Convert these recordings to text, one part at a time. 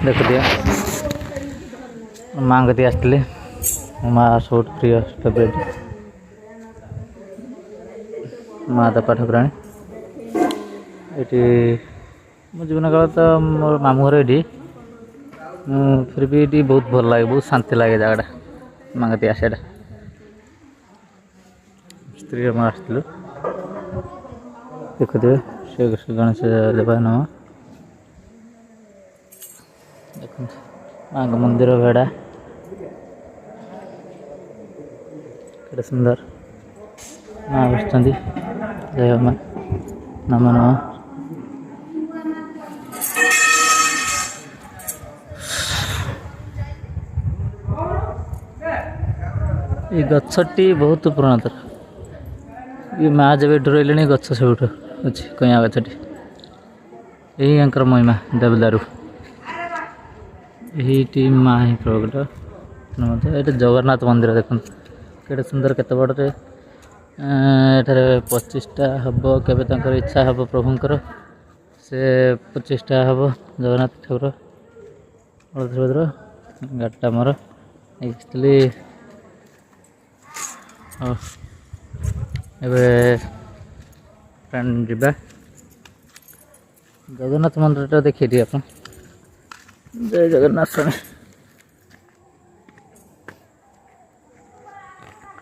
देख दिया माँ कति आसती माँ सब प्रिय फेवरेट माँ दपा ठाकुराणी ये मो जीवन काल तो मोर मामू घर ये फिर भी ये बहुत भल लगे बहुत शांति लगे जगह माँ कति आसाटा स्त्री आसलु देखुए श्री कृष्ण गणेश देवाय नमः देख माँ मंदिर भेड़ा के सुंदर माँ बस जय माँ नम नम ये गछटी बहुत पुराना तर ये माँ जब डरइले गछ सब अच्छी कईया गछटी यही महिमा देवदारू यही माँ ही प्रकट ये जगन्नाथ मंदिर देख के सुंदर केत बड़े एठारे 25टा हम केवे इच्छा हम प्रभुंर से 25टा हम जगन्नाथ ठाकुर बलभद्र गाड़ीटा मोर एक्चुअली फ्रेंड जा जगन्नाथ मंदिर देखिए आप जय जगन्नाथ स्वामी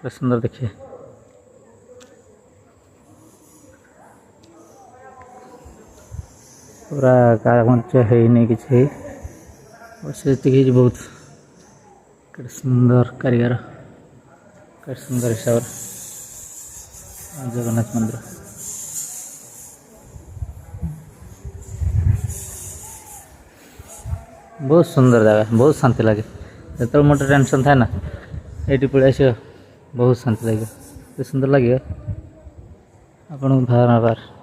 सुंदर देखिए पूरा कागज है नहीं कि बहुत सुंदर कारीगर सुंदर हिसाब जगन्नाथ मंदिर बहुत सुंदर जगह बहुत शांति लगे जो मोटे टेंशन था ना ये पड़े आस बहुत शांति लगे सुंदर लगे आपन बार बार